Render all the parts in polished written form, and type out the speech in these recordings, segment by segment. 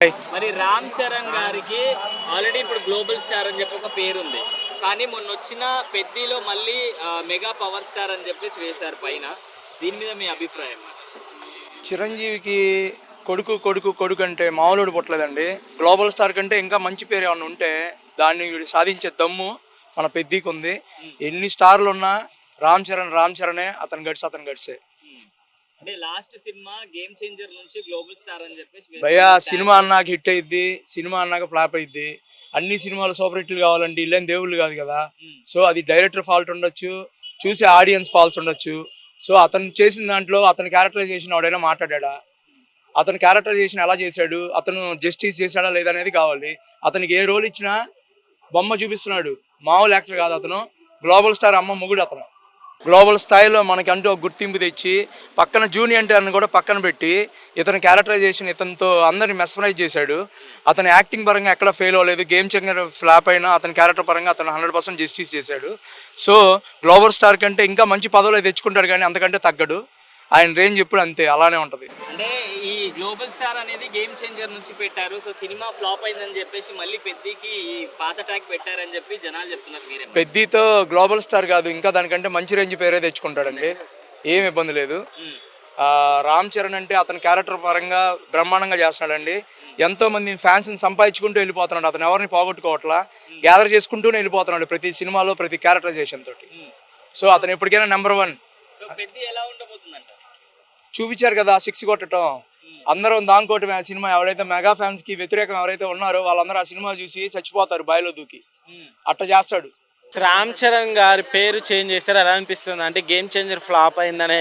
మరి రామ్ చరణ్ గారికి ఆల్రెడీ ఇప్పుడు గ్లోబల్ స్టార్ అని చెప్పి ఒక పేరు ఉంది. కానీ మొన్న వచ్చిన పెద్దిలో మళ్ళీ మెగా పవర్ స్టార్ అని చెప్పేసి వేశారు పైన. దీని మీద మీ అభిప్రాయం? చిరంజీవికి కొడుకు కొడుకు కొడుకు అంటే మామూలుడు పుట్టలేదండి. గ్లోబల్ స్టార్ కంటే ఇంకా మంచి పేరు ఏమన్నా ఉంటే దాన్ని సాధించే దమ్ము మన పెద్దికి ఉంది. ఎన్ని స్టార్లు ఉన్నా రామ్ చరణే, అతను గడిసే. అంటే లాస్ట్ సినిమా గేమ్ చేంజర్ నుంచి గ్లోబల్ స్టార్ అని చెప్పేసి భయ్యా, సినిమా అన్నాక హిట్ అయ్యిద్ది, సినిమా అన్నాక ఫ్లాప్ అయ్యిద్ది. అన్ని సినిమాలు సూపర్ హిట్లు కావాలంటే ఇల్లేం దేవుళ్ళు కాదు కదా. సో అది డైరెక్టర్ ఫాల్ట్ ఉండొచ్చు, చూసే ఆడియన్స్ ఫాల్స్ ఉండొచ్చు. సో అతను చేసిన దాంట్లో అతని క్యారెక్టరైజేషన్ ఎవడైనా మాట్లాడా, అతను క్యారెక్టరైజేషన్ ఎలా చేశాడు, అతను జస్టిస్ చేశాడా లేదా అనేది కావాలి. అతనికి ఏ రోల్ ఇచ్చినా బొమ్మ చూపిస్తున్నాడు. మామూలు యాక్టర్ కాదు అతను, గ్లోబల్ స్టార్ అమ్మ మొగుడు అతను. గ్లోబల్ స్థాయిలో మనకంటూ ఒక గుర్తింపు తెచ్చి పక్కన జూనియర్ ఎన్టీఆర్ని కూడా పక్కన పెట్టి ఇతని క్యారెక్టరైజేషన్ ఇతనితో అందరిని మెస్మరైజ్ చేశాడు. అతని యాక్టింగ్ పరంగా ఎక్కడ ఫెయిల్ అవ్వలేదు. గేమ్ చేంజర్ ఫ్లాప్ అయినా అతని క్యారెక్టర్ పరంగా అతను 100% జస్టిస్ చేశాడు. సో గ్లోబల్ స్టార్ కంటే ఇంకా మంచి పదవులు తెచ్చుకుంటాడు, కానీ అంతకంటే తగ్గడు. ఆయన రేంజ్ ఎప్పుడు అంతే, అలానే ఉంటుంది. అంటే ఈ గ్లోబల్ స్టార్ అనేది గేమ్ చేంజర్ నుంచి పెట్టారు. సో సినిమా ఫ్లాప్ అయిందని చెప్పేసి మళ్ళీ పెద్దికి పాత ట్యాగ్ పెట్టారని చెప్పి జనాలు చెప్తున్నారు. మీరే పెద్దితో గ్లోబల్ స్టార్ కాదు, ఇంకా దానికంటే మంచి రేంజ్ పేరే తెచ్చుకుంటాడండి. ఏం ఇబ్బంది లేదు. రామ్ చరణ్ అంటే అతని క్యారెక్టర్ పరంగా బ్రహ్మాండంగా చేస్తున్నాడండి. ఎంతో మంది ఫ్యాన్స్ని సంపాదించుకుంటూ వెళ్ళిపోతున్నాడు. అతను ఎవరిని పోగొట్టుకోవట్లా, గ్యాదర్ చేసుకుంటూనే వెళ్ళిపోతున్నాడు ప్రతి సినిమాలో, ప్రతి క్యారెక్టరైజేషన్ తోటి. సో అతను ఎప్పటికైనా నెంబర్ 1. పెద్ది ఎలా ఉండబోతుందంట చూపించారు కదా, 6 కొట్టడం. అందరూ దాంకోటి సినిమా ఎవరైతే మెగా ఫ్యాన్స్ కి వ్యతిరేకం ఎవరైతే ఉన్నారో వాళ్ళందరూ ఆ సినిమా చూసి చచ్చిపోతారు బాయిలో దూకి. అట్ట చేస్తాడు. రామ్ చరణ్ గారి పేరు చేంజ్ చేశారు, ఎలా అనిపిస్తుంది? అంటే గేమ్ చేంజర్ ఫ్లాప్ అయిందనే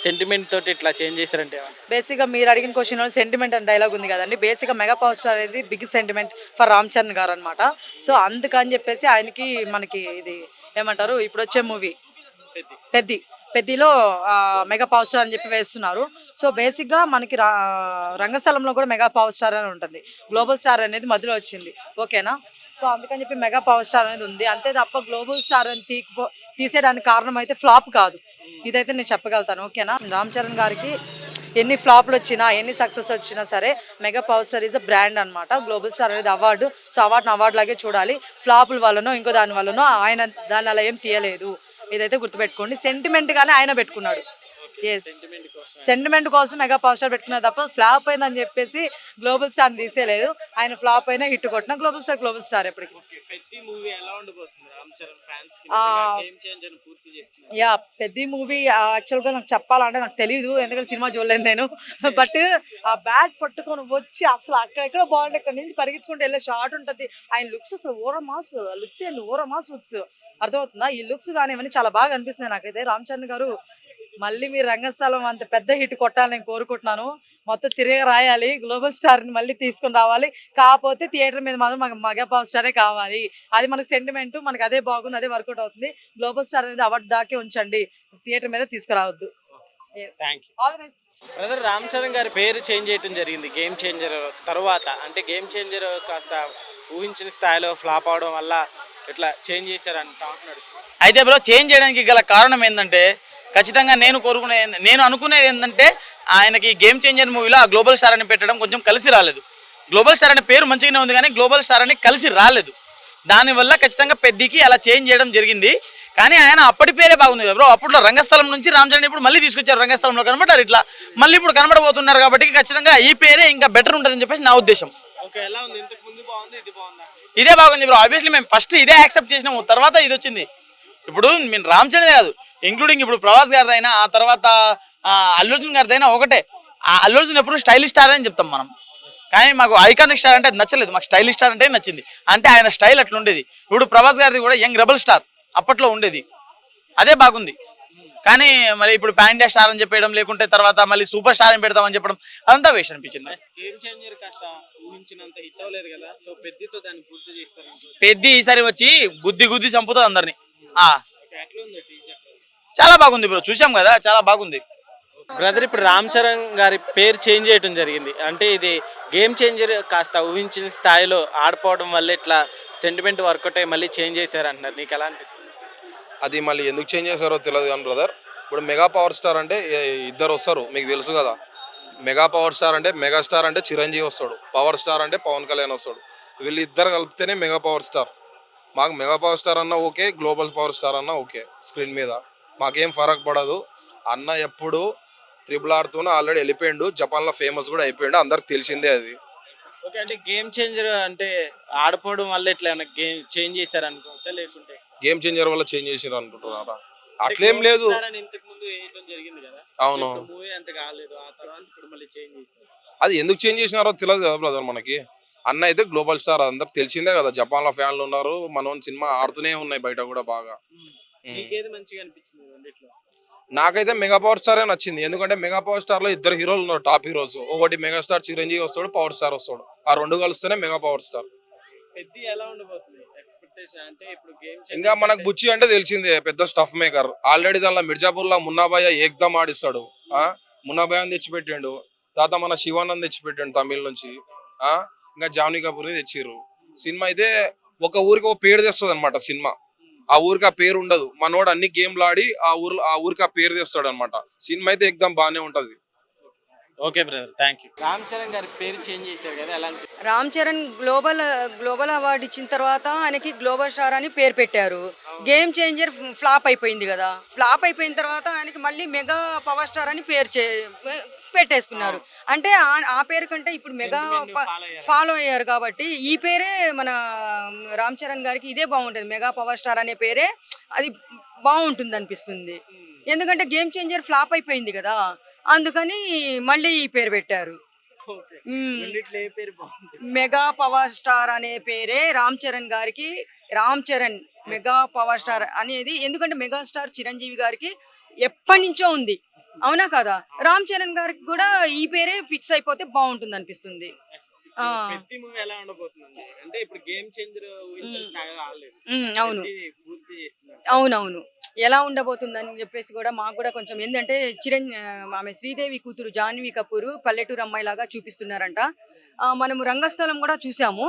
సెంటిమెంట్ తోటి ఇట్లా చేంజ్ చేశారంటే బేసిక్గా మీరు అడిగిన క్వశ్చన్ సెంటిమెంట్ అని డైలాగ్ ఉంది కదండి. బేసిక్గా మెగా పవర్ స్టార్ అనేది big sentiment for Ram Charan garu అనమాట. సో అందుకని చెప్పేసి ఆయనకి మనకి ఇది ఏమంటారు, ఇప్పుడు వచ్చే మూవీ పెద్దిలో మెగా పవర్ స్టార్ అని చెప్పి వేస్తున్నారు. సో బేసిక్గా మనకి రంగస్థలంలో కూడా మెగా పవర్ స్టార్ అని ఉంటుంది. గ్లోబల్ స్టార్ అనేది మధ్యలో వచ్చింది, ఓకేనా. సో అందుకని చెప్పి మెగా పవర్ స్టార్ అనేది ఉంది, అంతే తప్ప గ్లోబల్ స్టార్ అని తీసేయడానికి కారణం అయితే ఫ్లాప్ కాదు. ఇదైతే నేను చెప్పగలుగుతాను, ఓకేనా. రామ్ చరణ్ గారికి ఎన్ని ఫ్లాప్లు వచ్చినా, ఎన్ని సక్సెస్ వచ్చినా సరే mega power star is a brand అనమాట. గ్లోబల్ స్టార్ అనేది అవార్డు. సో అవార్డు లాగే చూడాలి. ఫ్లాపుల వల్లనో ఇంకో దాని వల్లనో ఆయన దాన్ని అలా ఏం తీయలేదు. ఇదైతే గుర్తుపెట్టుకోండి. సెంటిమెంట్ గానే ఆయన పెట్టుకున్నాడు. ఎస్, సెంటిమెంట్ కోసం మెగా పవర్ స్టార్ పెట్టుకున్నారు తప్ప ఫ్లాప్ అయిందని చెప్పేసి గ్లోబల్ స్టార్ తీసేయలేదు. ఆయన ఫ్లాప్ అయినా హిట్ కొట్టిన గ్లోబల్ స్టార్ ఎప్పటికీ. యా, పెద్ద మూవీ యాక్చువల్గా నాకు చెప్పాలంటే నాకు తెలియదు, ఎందుకంటే సినిమా చూడలేదు నేను. బట్ ఆ బ్యాట్ పట్టుకొని వచ్చి అసలు అక్కడెక్కడ బాగుంటుంది, ఇక్కడ నుంచి పరిగెత్తుకుంటూ వెళ్ళే షార్ట్ ఉంటుంది. ఆయన లుక్స్ అసలు ఓరమాస్ లుక్స్ అర్థమవుతుందా? ఈ లుక్స్ కానీ ఇవన్నీ చాలా బాగా అనిపిస్తుంది నాకైతే. రామ్ చరణ్ గారు మళ్ళీ మీరు రంగస్థలం అంత పెద్ద హిట్ కొట్టాలని నేను కోరుకుంటున్నాను. మొత్తం తిరిగి రాయాలి, గ్లోబల్ స్టార్ని మళ్ళీ తీసుకుని రావాలి. కాకపోతే థియేటర్ మీద మాత్రం మాకు మెగా పవర్ స్టారే కావాలి. అది మనకు సెంటిమెంట్, మనకు అదే బాగుంది, అదే వర్కౌట్ అవుతుంది. గ్లోబల్ స్టార్ అనేది అవార్డు దాకే ఉంచండి, థియేటర్ మీద తీసుకురావద్దు. బ్రదర్, రామ్ చరణ్ గారి పేరు చేంజ్ చేయడం జరిగింది గేమ్ చేంజర్ తర్వాత. అంటే గేమ్ చేంజర్ కాస్త ఊహించిన స్థాయిలో ఫ్లాప్ అవడం వల్ల ఇట్లా చేంజ్ చేశారని టాక్ నడుస్తుంది. అయితే బ్రో, చేంజ్ చేయడానికి గల కారణం ఏంటంటే ఖచ్చితంగా నేను అనుకునేది ఏంటంటే ఆయనకి గేమ్ చేంజర్ మూవీలో ఆ గ్లోబల్ స్టార్ అని పెట్టడం కొంచెం కలిసి రాలేదు. గ్లోబల్ స్టార్ అనే పేరు మంచిగానే ఉంది, కానీ గ్లోబల్ స్టార్ అని కలిసి రాలేదు. దానివల్ల ఖచ్చితంగా పెద్దికి అలా చేంజ్ చేయడం జరిగింది. కానీ ఆయన అప్పటి పేరే బాగుంది కదా బ్రో. అప్పుడు రంగస్థలం నుంచి రామ్ చరణ్ ఇప్పుడు మళ్ళీ తీసుకొచ్చారు, రంగస్థలంలో కనబడ్డారు. ఇట్లా మళ్ళీ ఇప్పుడు కనబడబోతున్నారు కాబట్టి ఖచ్చితంగా ఈ పేరే ఇంకా బెటర్ ఉంటుందని చెప్పేసి నా ఉద్దేశం. ఇదే బాగుంది బ్రో. ఆబ్వియస్లీ మేము ఫస్ట్ ఇదే యాక్సెప్ట్ చేసినాము, తర్వాత ఇది వచ్చింది. ఇప్పుడు మేము రామ్ చరణ్ కాదు, ఇంక్లూడింగ్ ఇప్పుడు ప్రభాస్ గారిదైనా, ఆ తర్వాత అల్లు అర్జున్ గారిదైనా ఒకటే. ఆ అల్లు అర్జున్ ఎప్పుడు స్టైలిష్ స్టార్ అని చెప్తాం మనం, కానీ మాకు ఐకానిక్ స్టార్ అంటే అది నచ్చలేదు. మాకు స్టైలిష్ స్టార్ అంటే నచ్చింది. అంటే ఆయన స్టైల్ అట్లా ఉండేది. ఇప్పుడు ప్రభాస్ గారిది కూడా యంగ్ రెబల్ స్టార్ అప్పట్లో ఉండేది, అదే బాగుంది. కానీ మళ్ళీ ఇప్పుడు పాన్ ఇండియా స్టార్ అని చెప్పడం, లేకుంటే తర్వాత మళ్ళీ సూపర్ స్టార్ అని పెడతామని చెప్పడం, అదంతా వేస్ట్ అనిపించింది. పెద్ది ఈసారి వచ్చి గుద్ది చంపుతుంది అందరినీ. చాలా బాగుంది బ్రో, చూసాం కదా, చాలా బాగుంది. బ్రదర్, ఇప్పుడు రామ్ చరణ్ గారి పేరు చేంజ్ చేయడం జరిగింది. అంటే ఇది గేమ్ చేంజర్ కాస్త ఊహించిన స్థాయిలో ఆడిపోవడం వల్ల ఇట్లా సెంటిమెంట్ వర్కౌట్ అయ్యి మళ్ళీ చేంజ్ చేశారు అంటున్నారు. నీకు ఎలా అనిపిస్తుంది? అది మళ్ళీ ఎందుకు చేంజ్ చేశారో తెలియదు కానీ బ్రదర్, ఇప్పుడు మెగా పవర్ స్టార్ అంటే ఇద్దరు వస్తారు, మీకు తెలుసు కదా. మెగా పవర్ స్టార్ అంటే మెగాస్టార్ అంటే చిరంజీవి వస్తాడు, పవర్ స్టార్ అంటే పవన్ కళ్యాణ్ వస్తాడు. వీళ్ళిద్దరు కలిపితేనే మెగా పవర్ స్టార్. మాకు మెగా పవర్ స్టార్ అన్నా ఓకే, గ్లోబల్ పవర్ స్టార్ అన్నా ఓకే. స్క్రీన్ మీద మాకేం ఫరక్ పడదు. అన్న ఎప్పుడు RRRతోనే ఆల్రెడీ వెళ్ళిపోయిండు, జపాన్లో ఫేమస్ కూడా అయిపోయిండు, అందరికి తెలిసిందే అది. ఓకే, అంటే గేమ్ చేంజర్ అంటే ఆడిపోవడం వల్ల ఇట్లా ఏమైనా గేమ్ చేంజ్ చేశారు అనుకోవచ్చా, లేకుంటే గేమ్ చేంజర్ వల్ల చేంజ్ చేసారు అనుకుంటున్నారా? అట్లేం లేదు. ఇంతకు ముందు వేయడం జరిగింది కదా, అవును, మూవీ అంత కాలేదు, ఆ తర్వాత ఇప్పుడు మళ్ళీ చేంజ్ చేశారు. అది ఎందుకు చేంజ్ చేసినారో తెలియదు కదా బ్రదర్ మనకి. అన్న అయితే గ్లోబల్ స్టార్, అందరికి తెలిసిందే కదా, జపాన్లో ఫ్యాన్లు ఉన్నారు, మనోని సినిమా ఆడుతూనే ఉన్నాయి బయట కూడా బాగా. మీకేది మంచిగా అనిపించింది రెండిట్లో? నాకైతే మెగా పవర్ స్టారే నచ్చింది. ఎందుకంటే మెగా పవర్ స్టార్ లో ఇద్దరు హీరోలు ఉన్నారు, టాప్ హీరోస్. ఒకటి మెగాస్టార్ చిరంజీవి వస్తాడు, పవర్ స్టార్ వస్తాడు. ఆ రెండు కలిస్తేనే మెగా పవర్ స్టార్. పెద్ద ఎలా ఉండబోతుంది ఎక్స్పెక్టేషన్? అంటే ఇప్పుడు గేమ్ ఇంకా మనకు బుచ్చి అంటే తెలిసిందే, పెద్ద స్టఫ్ మేకర్. ఆల్రెడీ దానిలో మిర్జాపూర్ లో మున్నాబాయ ఏక్దమ్ ఆడిస్తాడు. మున్నాబాయ్ తెచ్చిపెట్టిండు, తాత మన శివానంద్ తెచ్చిపెట్టిండు తమిళ నుంచి. ఇంకా జాన్వీ కపూర్ ని తెచ్చిర్రు. సినిమా అయితే ఒక ఊరికి ఒక పేరు తెస్తుంది అనమాట సినిమా. ఆ ఊరికి ఆ పేరు ఉండదు, మనోడు అన్ని గేమ్లు ఆడి ఆ ఊరికి ఆ పేరు తెస్తాడు అనమాట. సినిమా అయితే ఎక్దమ్ బాగానే ఉంటది. Okay brother, thank you. Ram Charan గారి పేరు చేంజ్ చేశారు కదా, ఎలా అనిపిస్తుంది? రామ్ చరణ్ గ్లోబల్ అవార్డు ఇచ్చిన తర్వాత ఆయనకి గ్లోబల్ స్టార్ అని పేరు పెట్టారు. గేమ్ చేంజర్ ఫ్లాప్ అయిపోయింది కదా, ఫ్లాప్ అయిపోయిన తర్వాత ఆయనకి మళ్ళీ మెగా పవర్ స్టార్ అని పెట్టేసుకున్నారు. అంటే ఆ పేరు కంటే ఇప్పుడు మెగా ఫాలో అయ్యారు కాబట్టి ఈ పేరే మన రామ్ చరణ్ గారికి ఇదే బాగుంటుంది. మెగా పవర్ స్టార్ అనే పేరే అది బాగుంటుంది అనిపిస్తుంది. ఎందుకంటే గేమ్ చేంజర్ ఫ్లాప్ అయిపోయింది కదా, అందుకని మళ్ళీ ఈ పేరు పెట్టారు. మెగా పవర్ స్టార్ అనే పేరే రామ్ చరణ్ గారికి. Ram Charan mega power star అనేది ఎందుకంటే మెగా స్టార్ చిరంజీవి గారికి ఎప్పటి నుంచో ఉంది, అవునా కదా? రామ్ చరణ్ గారికి కూడా ఈ పేరే ఫిక్స్ అయిపోతే బాగుంటుంది అనిపిస్తుంది. ఎలా ఉండబోతుంది అంటే ఇప్పుడు గేమ్ చేంజర్ అవును అవునవును ఎలా ఉండబోతుందని చెప్పేసి కూడా మాకు కూడా కొంచెం ఏంటంటే ఆమె శ్రీదేవి కూతురు జాన్వీ కపూర్ పల్లెటూరు అమ్మాయి లాగా చూపిస్తున్నారంట. మనము రంగస్థలం కూడా చూసాము,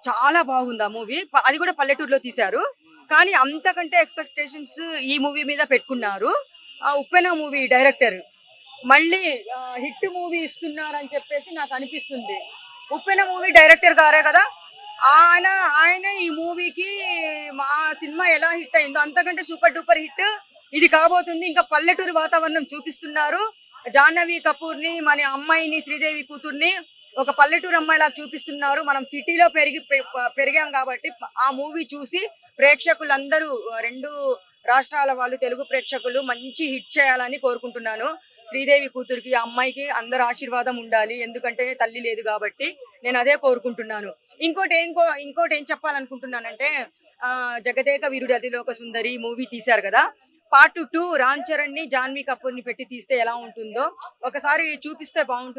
చాలా బాగుంది ఆ మూవీ. అది కూడా పల్లెటూరులో తీశారు, కానీ అంతకంటే ఎక్స్పెక్టేషన్స్ ఈ మూవీ మీద పెట్టుకున్నారు. ఉప్పెన మూవీ డైరెక్టర్ మళ్ళీ హిట్ మూవీ ఇస్తున్నారని చెప్పేసి నాకు అనిపిస్తుంది. ఉప్పెన మూవీ డైరెక్టర్ గారే కదా, ఆయన ఈ మూవీకి మా సినిమా ఎలా హిట్ అయిందో అంతకంటే సూపర్ డూపర్ హిట్ ఇది కాబోతుంది. ఇంకా పల్లెటూరు వాతావరణం చూపిస్తున్నారు. జాహ్నవి కపూర్ ని, మన అమ్మాయిని, శ్రీదేవి కూతుర్ని ఒక పల్లెటూరు అమ్మాయిలా చూపిస్తున్నారు. మనం సిటీలో పెరిగాం కాబట్టి ఆ మూవీ చూసి ప్రేక్షకులందరూ, రెండు రాష్ట్రాల వాళ్ళు, తెలుగు ప్రేక్షకులు మంచి హిట్ చేయాలని కోరుకుంటున్నాను. శ్రీదేవి కూతురికి, ఆ అమ్మాయికి అందరు ఆశీర్వాదం ఉండాలి, ఎందుకంటే తల్లి లేదు కాబట్టి నేను అదే కోరుకుంటున్నాను. ఇంకోటి ఏం చెప్పాలనుకుంటున్నానంటే జగదేక వీరుడి అతిలోక సుందరి మూవీ తీశారు కదా, పార్ట్ 2 రామ్ చరణ్ ని జాన్వీ కపూర్ ని పెట్టి తీస్తే ఎలా ఉంటుందో ఒకసారి చూపిస్తే బాగుంటుంది.